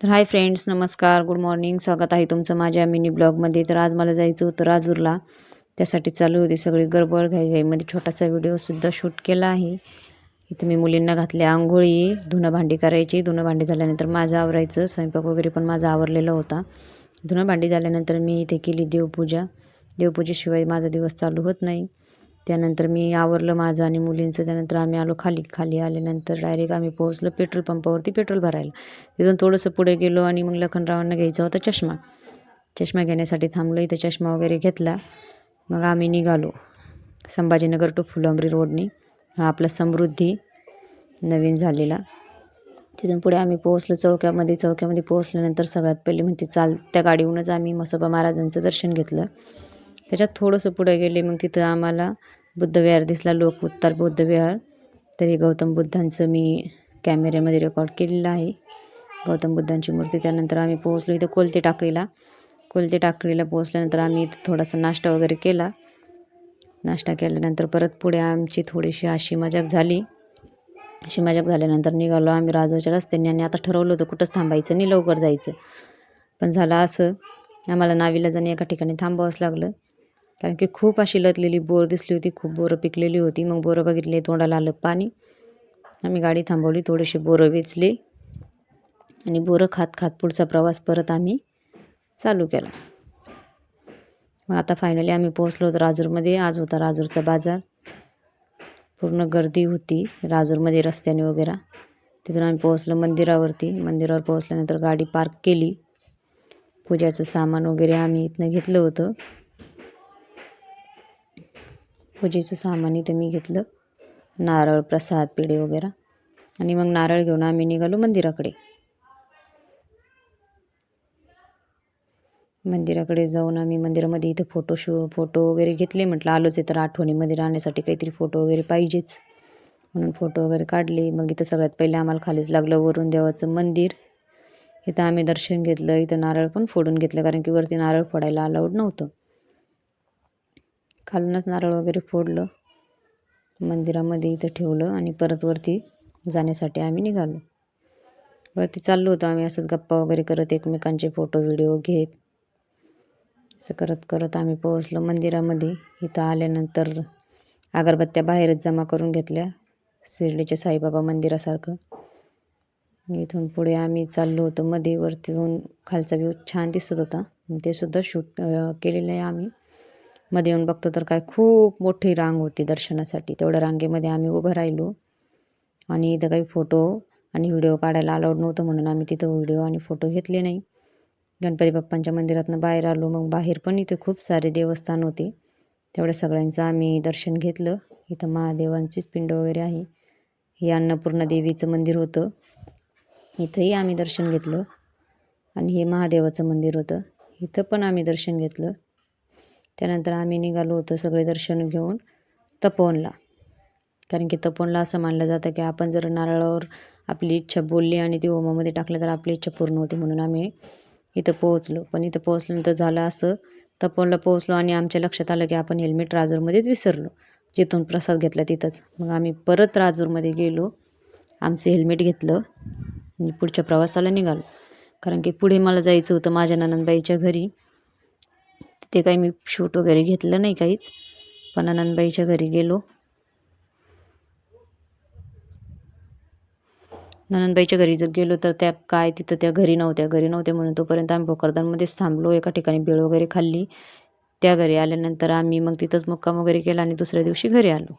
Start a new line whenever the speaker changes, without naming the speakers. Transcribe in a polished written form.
तर hi friends, नमस्कार, good morning. स्वागत आहे तुमचं माझ्या मिनी ब्लॉगमध्ये. तर आज मला जायचं होतं राजूरला. त्यासाठी चालू होती सगळी गडबड घाईघाईमध्ये. छोटासा व्हिडिओसुद्धा शूट केला आहे. इथं मी मुलींना घातल्या अंघोळी, धुणं भांडी करायची. धुणं भांडी झाल्यानंतर माझं आवरायचं. स्वयंपाक वगैरे पण माझा आवरलेला होता. धुणं भांडी झाल्यानंतर मी इथे केली देवपूजा. देवपूजेशिवाय माझा दिवस चालू होत नाही. त्यानंतर मी आवरलं माझं आणि मुलींचं. त्यानंतर आम्ही आलो खाली आल्यानंतर डायरेक्ट आम्ही पोहोचलो पेट्रोल पंपावरती पेट्रोल भरायला. तिथून थोडंसं पुढे गेलो आणि मग लखनरावांना घ्यायचा होता चष्मा घेण्यासाठी थांबलो. इथं चष्मा वगैरे घेतला. मग आम्ही निघालो संभाजीनगर टू फुलंब्री रोडनी. हा आपला समृद्धी नवीन झालेला. तिथून पुढे आम्ही पोहोचलो चौक्यामध्ये पोहोचल्यानंतर सगळ्यात पहिले म्हणजे त्या गाडीहूनच आम्ही म्हसोबा महाराजांचं दर्शन घेतलं. त्याच्यात थोडंसं पुढे गेले, मग तिथं आम्हाला बुद्धविहार दिसला, लोकउत्तार बुद्धविहार. तरी गौतम बुद्धांचं मी कॅमेऱ्यामध्ये रेकॉर्ड केलेलं आहे, गौतम बुद्धांची मूर्ती. त्यानंतर आम्ही पोहोचलो इथं कोलते टाकळीला पोहोचल्यानंतर आम्ही इथं थोडासा नाश्ता वगैरे केला. नाश्ता केल्यानंतर परत पुढे आमची थोडीशी अशी मजाक झाल्यानंतर निघालो आम्ही राजूरच्या रस्त्याने. आणि आता ठरवलं होतं कुठंच थांबायचं नाही, लवकर जायचं. पण झालं असं, आम्हाला नाविलाजाने एका ठिकाणी थांबावंच लागलं. कारण की खूप अशी लतलेली बोर दिसली होती, खूप बोरं पिकलेली होती. मग बोरं बघितले, तोंडाला आलं पाणी. आम्ही गाडी थांबवली, थोडीशी बोरं वेचले आणि बोरं खात पुढचा प्रवास परत आम्ही चालू केला. मग आता फायनली आम्ही पोहोचलो होतो राजूरमध्ये. आज होता राजूरचा बाजार. पूर्ण गर्दी होती राजूरमध्ये रस्त्याने वगैरे. तिथून आम्ही पोहोचलो मंदिरावर पोहोचल्यानंतर गाडी पार्क केली. पूजाचं सामान वगैरे आम्ही इथनं घेतलं होतं. पूजेचं सामान इथं मी घेतलं, नारळ, प्रसाद, पेढे वगैरे. आणि मग नारळ घेऊन आम्ही निघालो मंदिराकडे जाऊन आम्ही मंदिरामध्ये इथं फोटो वगैरे घेतले. म्हटलं आलोच आहे तर आठवणीमध्ये राहण्यासाठी काहीतरी फोटो वगैरे पाहिजेच, म्हणून फोटो वगैरे काढले. मग इथं सगळ्यात पहिले आम्हाला खालीच लागलं वरुण देवाचं मंदिर. इथं आम्ही दर्शन घेतलं. इथं नारळ पण फोडून घेतलं, कारण की वरती नारळ फोडायला अलाउड नव्हतं. खालूनच नारळ वगैरे फोडलं, मंदिरामध्ये इथं ठेवलं आणि परत वरती जाण्यासाठी आम्ही निघालो. वरती चाललो होतो आम्ही असंच गप्पा वगैरे करत, एकमेकांचे फोटो व्हिडिओ घेत. असं करत आम्ही पोहोचलो मंदिरामध्ये. इथं आल्यानंतर अगरबत्त्या बाहेरच जमा करून घेतल्या, शिर्डीच्या साईबाबा मंदिरासारखं. इथून पुढे आम्ही चाललो होतो मध्ये. वरतीतून खालचा व्ह्यू छान दिसत होता, ते सुद्धा शूट केलेलं आहे आम्ही. मध्ये येऊन बघतो तर काय खूप मोठी रांग होती दर्शनासाठी. तेवढ्या रांगेमध्ये आम्ही उभं राहिलो. आणि इथं काही फोटो आणि व्हिडिओ काढायला अलाउड नव्हतं, म्हणून आम्ही तिथं व्हिडिओ आणि फोटो घेतले नाही. गणपती बाप्पांच्या मंदिरातनं बाहेर आलो. मग बाहेर पण इथे खूप सारे देवस्थान होते, तेवढ्या सगळ्यांचं आम्ही दर्शन घेतलं. इथं महादेवांचीच पिंड वगैरे आहे. हे अन्नपूर्णा देवीचं मंदिर होतं, इथंही आम्ही दर्शन घेतलं. आणि हे महादेवाचं मंदिर होतं, इथं पण आम्ही दर्शन घेतलं. त्यानंतर आम्ही निघालो होतो सगळे दर्शन घेऊन तपोवनला. कारण की तपोवनला असं मानलं जातं की आपण जर नारळावर आपली इच्छा बोलली आणि ती होमामध्ये टाकलं तर आपली इच्छा पूर्ण होते, म्हणून आम्ही इथं पोहोचलो. पण इथं पोहोचल्यानंतर झालं असं, तपोवनला पोहोचलो आणि आमच्या लक्षात आलं की आपण हेल्मेट राजूरमध्येच विसरलो, जिथून प्रसाद घेतला तिथंच. मग आम्ही परत राजूरमध्ये गेलो, आमचं हेल्मेट घेतलं आणि पुढच्या प्रवासाला निघालो. कारण की पुढे मला जायचं होतं माझ्या नणंदबाईच्या घरी. ते काही मी शूट वगैरे घेतलं नाही काहीच, पण नणंदबाईच्या घरी गेलो. नणंदबाईच्या घरी जर गेलो तर तिथं त्या घरी नव्हत्या म्हणून तोपर्यंत आम्ही भोकरदनमध्येच थांबलो. एका ठिकाणी भेळ वगैरे खाल्ली. त्या घरी आल्यानंतर आम्ही मग तिथंच मुक्काम वगैरे केला आणि दुसऱ्या दिवशी घरी आलो.